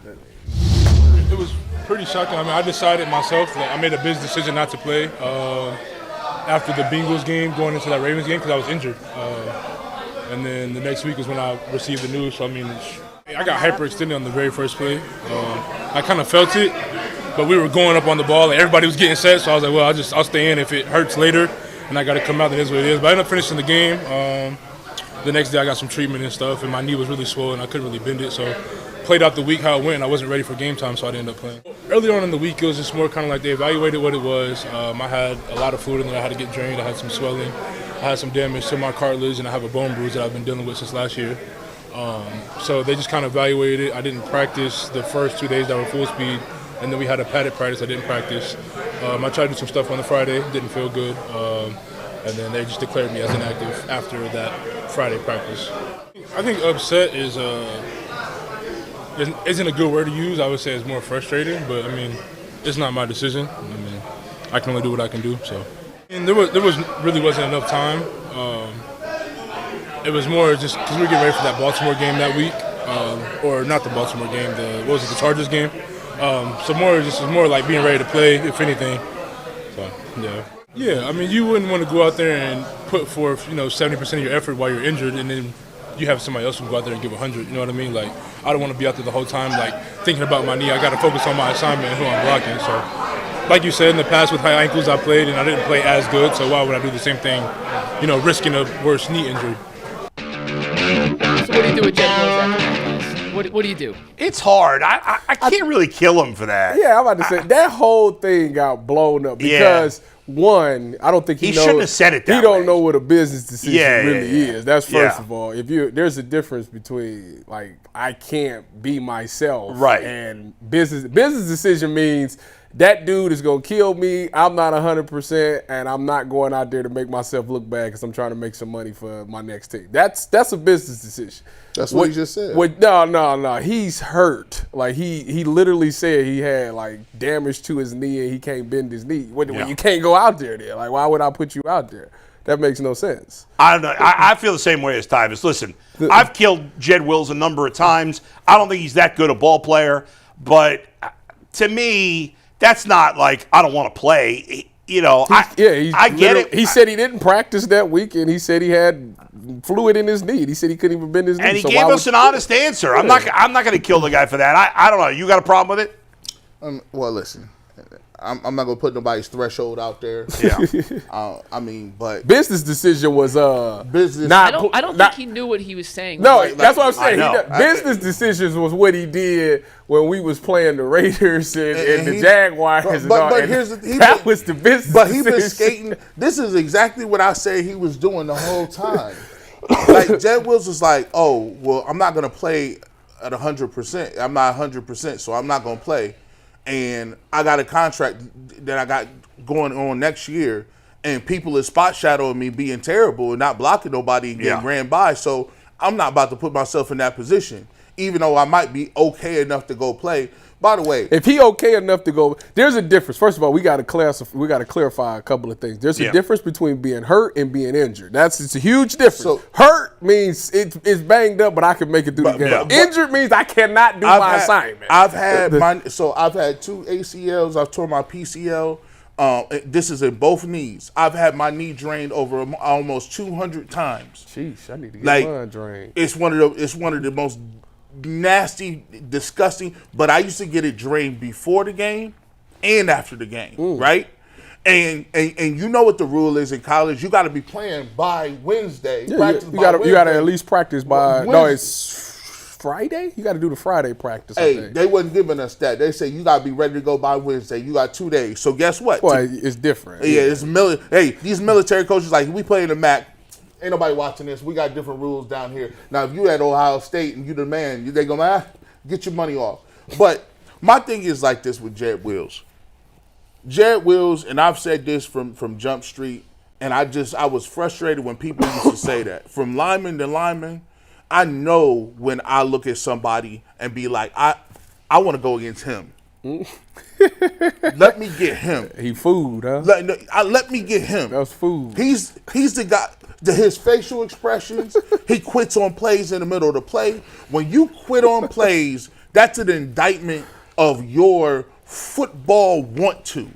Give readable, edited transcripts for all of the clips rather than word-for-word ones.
It was pretty shocking. I mean, I decided myself that I made a business decision not to play after the Bengals game, going into that Ravens game because I was injured. And then the next week was when I received the news. So, I mean, I got hyperextended on the very first play. I kind of felt it, but we were going up on the ball and everybody was getting set. So I was like, well, I'll stay in if it hurts later and I got to come out. That is what it is. But I ended up finishing the game. The next day I got some treatment and stuff, and my knee was really swollen. I couldn't really bend it. So played out the week how it went. I wasn't ready for game time, so I didn't end up playing. Earlier on in the week, it was just more kind of like they evaluated what it was. I had a lot of fluid in there. I had to get drained. I had some swelling. I had some damage to my cartilage, and I have a bone bruise that I've been dealing with since last year. So they just kind of evaluated it. I didn't practice the first 2 days that were full speed, and then we had a padded practice. I didn't practice. I tried to do some stuff on the Friday. Didn't feel good. And then they just declared me as inactive after that Friday practice. I think upset isn't a good word to use. I would say it's more frustrating, but I mean, it's not my decision. I mean, I can only do what I can do. So, and there really wasn't enough time. It was more just because we were getting ready for that Baltimore game that week, or not the Baltimore game. The Chargers game. So more like being ready to play, if anything. So yeah. Yeah, I mean, you wouldn't want to go out there and put forth, 70% of your effort while you're injured, and then you have somebody else who go out there and give 100. You know what I mean? Like, I don't want to be out there the whole time, like, thinking about my knee. I got to focus on my assignment and who I'm blocking. So, like you said, in the past with high ankles, I played, and I didn't play as good. So why would I do the same thing, risking a worse knee injury? So what do you do with Jedrick Wills after that, guys? What do you do? It's hard. I can't really kill him for that. Yeah, I'm about to say, that whole thing got blown up because – one, I don't think he knows. Shouldn't have said it that way. He don't know what a business decision really is. That's first Yeah. of all. There's a difference between like I can't be myself, Right. and business decision means that dude is gonna kill me. I'm not 100%, and I'm not going out there to make myself look bad because I'm trying to make some money for my next team. That's a business decision. That's what he just said. No. He's hurt. Like he literally said he had like damage to his knee and he can't bend his knee. When you can't go out there, like why would I put you out there? That makes no sense. I don't know. I feel the same way as Tyvus. Listen, I've killed Jed Wills a number of times. I don't think he's that good a ball player, but to me, that's not like I don't want to play. I get it. He said he didn't practice that week, and he said he had fluid in his knee. He said he couldn't even bend his knee. And he gave us an honest answer. I'm not going to kill the guy for that. I don't know. You got a problem with it? Well, listen, I'm not going to put nobody's threshold out there. Yeah. But business decision was business. I don't think he knew what he was saying. No, that's what I'm saying. Business decisions was what he did when we was playing the Raiders and the Jaguars. That was the business. But he been skating. This is exactly what I said he was doing the whole time. Like Jed Wills was like, "Oh, well, I'm not gonna play at 100%. I'm not 100%, so I'm not gonna play." And I got a contract that I got going on next year, and people is spot shadowing me being terrible and not blocking nobody and getting ran by. So I'm not about to put myself in that position, even though I might be okay enough to go play. By the way, if he okay enough to go, there's a difference. First of all, we got to clarify a couple of things. There's a difference between being hurt and being injured. It's a huge difference. So, hurt means it's banged up, but I can make it through the game. Injured means I cannot do my assignment. I've had I've had 2 ACLs. I've torn my PCL. This is in both knees. I've had my knee drained over almost 200 times. Jeez, I need to get mine drained. It's one of the most nasty, disgusting, but I used to get it drained before the game and after the game, right? And you know what the rule is in college. You got to be playing by Wednesday. You got to at least practice by Wednesday. No, it's Friday. You got to do the Friday practice. Hey, they wasn't giving us that. They say you got to be ready to go by Wednesday. You got 2 days. So guess what? Well, it's different. Yeah, it's Hey, these military coaches like we play in the MAC. Ain't nobody watching this. We got different rules down here. Now, if you at Ohio State and you the man, they go, get your money off. But my thing is like this with Jed Wills. Jed Wills, and I've said this from Jump Street, and I was frustrated when people used to say that. From lineman to lineman, I know when I look at somebody and be like, I want to go against him. Let me get him. He food, huh? Let me get him. That's food. He's the guy. His facial expressions. He quits on plays in the middle of the play. When you quit on plays, That's an indictment of your football want to.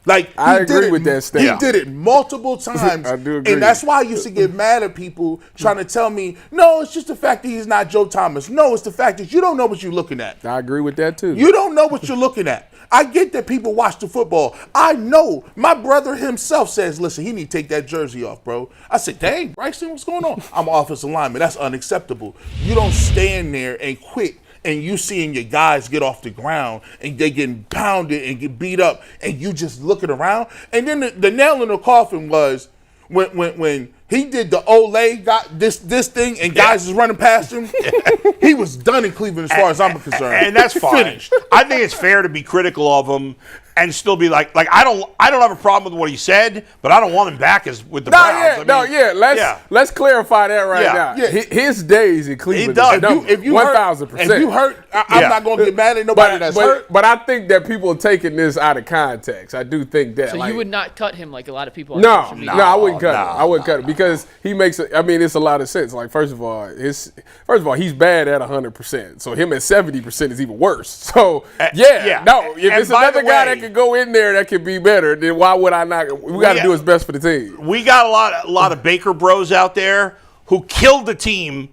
Like I agree with that statement. He did it multiple times. I do agree. And that's why I used to get mad at people trying to tell me, no, it's just the fact that he's not Joe Thomas. No, it's the fact that you don't know what you're looking at. I agree with that too. You don't know what you're looking at. I get that people watch the football. I know. My brother himself says, listen, he need to take that jersey off, bro. I said, dang, Bryson, what's going on? I'm an offensive lineman. That's unacceptable. You don't stand there and quit and you seeing your guys get off the ground and they getting pounded and get beat up and you just looking around. And then the nail in the coffin was when he did the Olay, got this thing, and guys is running past him. He was done in Cleveland as far as I'm concerned. And that's fine. Finished. I think it's fair to be critical of him and still be like I don't have a problem with what he said, but I don't want him back as with the Browns. Let's clarify that right now. Yeah. His days in Cleveland. He does. If you 1,000%. If you hurt, I'm not going to get mad at nobody that's hurt. But I think that people are taking this out of context. I do think that. So you would not cut him like a lot of people on No, social media? I wouldn't cut him. I wouldn't cut him because he makes. It's a lot of sense. Like first of all, he's bad at 100%. So him at 70% is even worse. So if it's another guy that could go in there that could be better, then why would I not? We got to do his best for the team. We got a lot of Baker bros out there who killed the team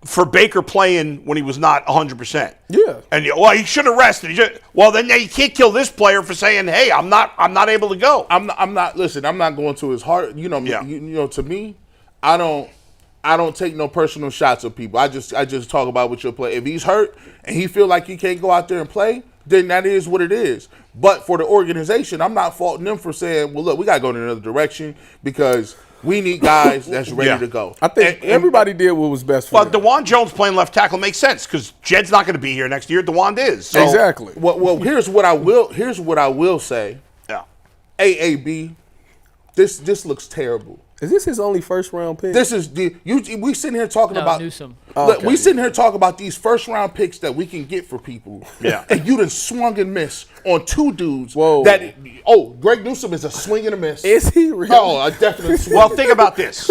for Baker playing when he was not 100%. Yeah. And he should have rested. Then you can't kill this player for saying, "Hey, I'm not able to go." I'm not. Listen, I'm not going to his heart. You know, to me, I don't take no personal shots of people. I just talk about what you'll play. If he's hurt and he feel like he can't go out there and play, then that is what it is. But for the organization, I'm not faulting them for saying, well, look, we got to go in another direction because we need guys that's ready to go. I think everybody did what was best for them. Dawand Jones playing left tackle makes sense because Jed's not going to be here next year. Dawand is. So. Exactly. Well, here's what I will say. Yeah. AAB, this looks terrible. Is this his only first-round pick? This is we sitting here talking about Newsome. Look, we sitting here talking about these first-round picks that we can get for people. Yeah. And you done swung and missed on two dudes. Whoa. Greg Newsome is a swing and a miss. Is he really? Oh, I definitely swing. Well, think about this.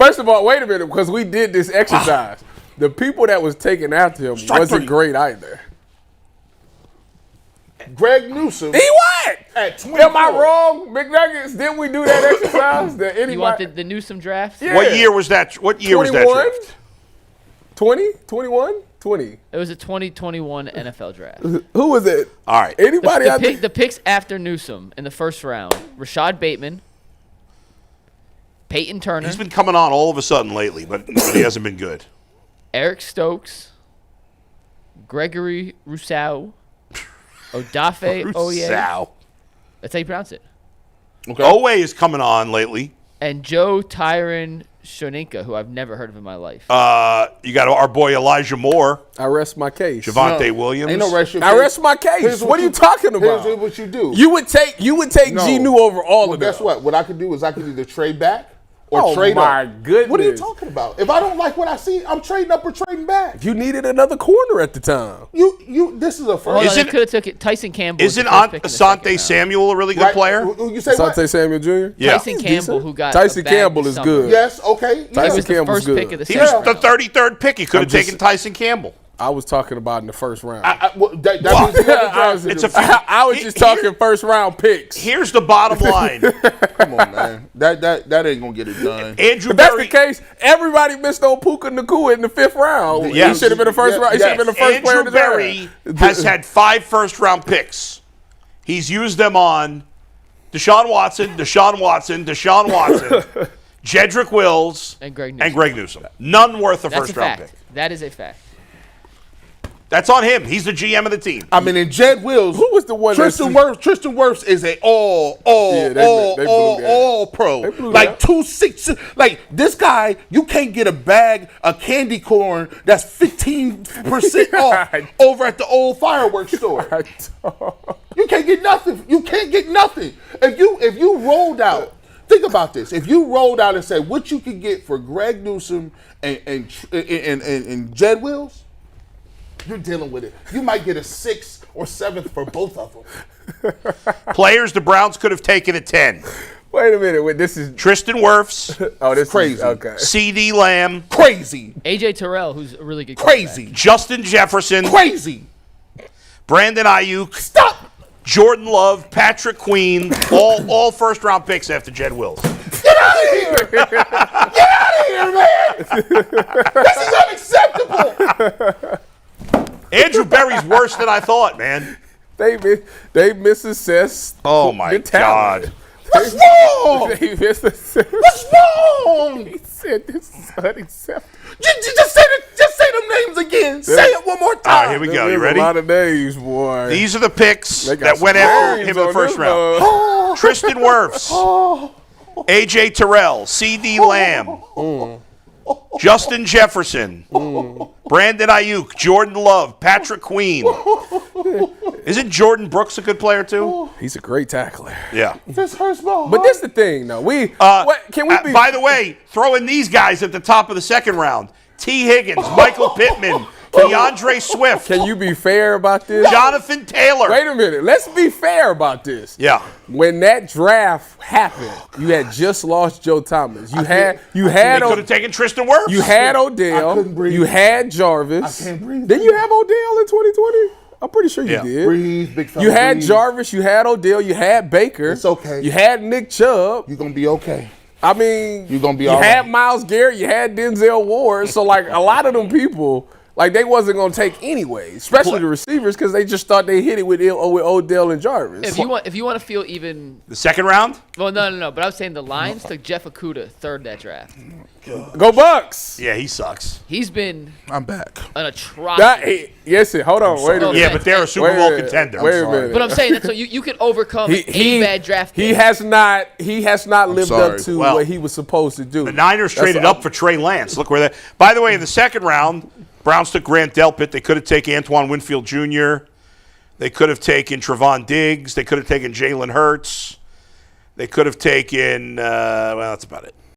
First of all, wait a minute, because we did this exercise. The people that was taken after him wasn't great either. Greg Newsome. He what? At 24. Am I wrong, McNuggets? Didn't we do that exercise? You want the Newsome draft? Yeah. What year was that? What year was that draft? 20? 21? 20. It was a 2021 NFL draft. Who was it? All right. Anybody out there? The picks after Newsome in the first round: Rashad Bateman, Peyton Turner, He's been coming on all of a sudden lately, but he hasn't been good. Eric Stokes, Gregory Rousseau, Odafe Oye. Rousseau. That's how you pronounce it. Okay. Owe is coming on lately. And Joe Tyron Shoninka, who I've never heard of in my life. You got our boy Elijah Moore, I rest my case. Javonte Williams. Ain't no rest your I case. rest my case. Here's What are you talking about? Here's what you do. You would take No. Genu over all Well, of them. guess what? What I could do is I could either trade back or Oh, trade my up. goodness. What are you talking about? If I don't like what I see, I'm trading up or trading back. You needed another corner at the time. This is a Hold first. on, Isn't- they could have took it. Tyson Campbell. was the Isn't first pick in the second Asante round. Samuel a really good Right? player? You say what? Asante Samuel Jr.? Yeah. Tyson He's Campbell, decent. who got Tyson a bag Campbell this is summer. good. Yes. Okay. He Tyson was the Campbell's first good. pick of the He second was the round. 33rd pick. He could have taken Tyson Campbell. I was talking about in the first round. That means you have I was, It's a- I was just talking first round picks. Here's the bottom line. Come on, man. That ain't gonna get it done. Andrew If that's Berry. the case, everybody missed on Puka Nakua in the fifth round. Yes. He should have been the first round. He should have been the first player in Andrew the Berry draft. has had 5 first-round picks. He's used them on Deshaun Watson, Jedrick Wills, And Greg Newsome. None worth a That's a first-round fact. pick. That is a fact. That's on him. He's the GM of the team. I mean, in Jed Wills, Who was the one Tristan that- Tristan Wirfs is a Yeah, they blew that. all pro. They blew Like that. 2-6. Like this guy, you can't get a bag of candy corn that's 15% off over at the old fireworks store. You can't get nothing. You can't get nothing. If you rolled out, think about this. If you rolled out and said what you could get for Greg Newsome and Jed Wills, you're dealing with it. You might get a 6th or 7th for both of them. Players the Browns could have taken at 10. Wait a minute. Wait, this is Tristan Wirfs, oh, this crazy. Is, okay. C.D. Lamb, Crazy. AJ Terrell, who's a really good Crazy. Justin Jefferson, Crazy. Brandon Ayuk, Stop. Jordan Love, Patrick Queen, all first-round picks after Jed Wills. Get out of here. Get out of here, man. This is unacceptable. Andrew Berry's worse than I thought, man. They misassessed. Oh, my the talent. God. What's wrong? They misassessed. What's wrong? He said this is unacceptable. Just say them names again. Say it one more All time. right, here we go. There's You ready? A lot of names, boy. These are the picks They got that some went after names him in the on first this round. mug. Tristan Wirfs, A.J. Terrell, C.D. Lamb, Justin Jefferson, Brandon Ayuk, Jordan Love, Patrick Queen. Isn't Jordan Brooks a good player too? He's a great tackler. Yeah. This hurts my heart. But this the thing, though. Can we be? By the way, throw in these guys at the top of the second round: T. Higgins, Michael Pittman, DeAndre Swift, Can you be fair about this? Jonathan Taylor. Wait a minute. Let's be fair about this. Yeah. When that draft happened, you had just lost Joe Thomas. You had They could have taken Tristan Wirfs. you had I Odell. couldn't breathe. You had Jarvis. I can't breathe. Didn't you have Odell in 2020? I'm pretty sure you Yeah. did. Breathe, big fella. You had breathe. Jarvis. You had Odell. You had Baker. It's okay. You had Nick Chubb. You're going to be okay. I mean, You gonna be you all had right. Myles Garrett. You had Denzel Ward. So like a lot of them people, like they wasn't gonna take anyway, especially the receivers, because they just thought they hit it with Odell and Jarvis. If you want to feel even, The second round? well, no. But I was saying the Lions took Jeff Okudah third that draft. Go Bucks. Yeah, he sucks. He's been I'm back. an atrocity. Hold on, wait a minute. Yeah, but they're a Super Bowl contender. Wait a sorry. minute. But I'm saying that so you could overcome a bad draft. He pick. has not lived sorry. up to Well, what he was supposed to do. The Niners That's traded up for Trey Lance. Look where they. By the way, in the second round, Browns took Grant Delpit. They could have taken Antoine Winfield Jr. They could have taken Trevon Diggs. They could have taken Jalen Hurts. They could have taken. Well, that's about it.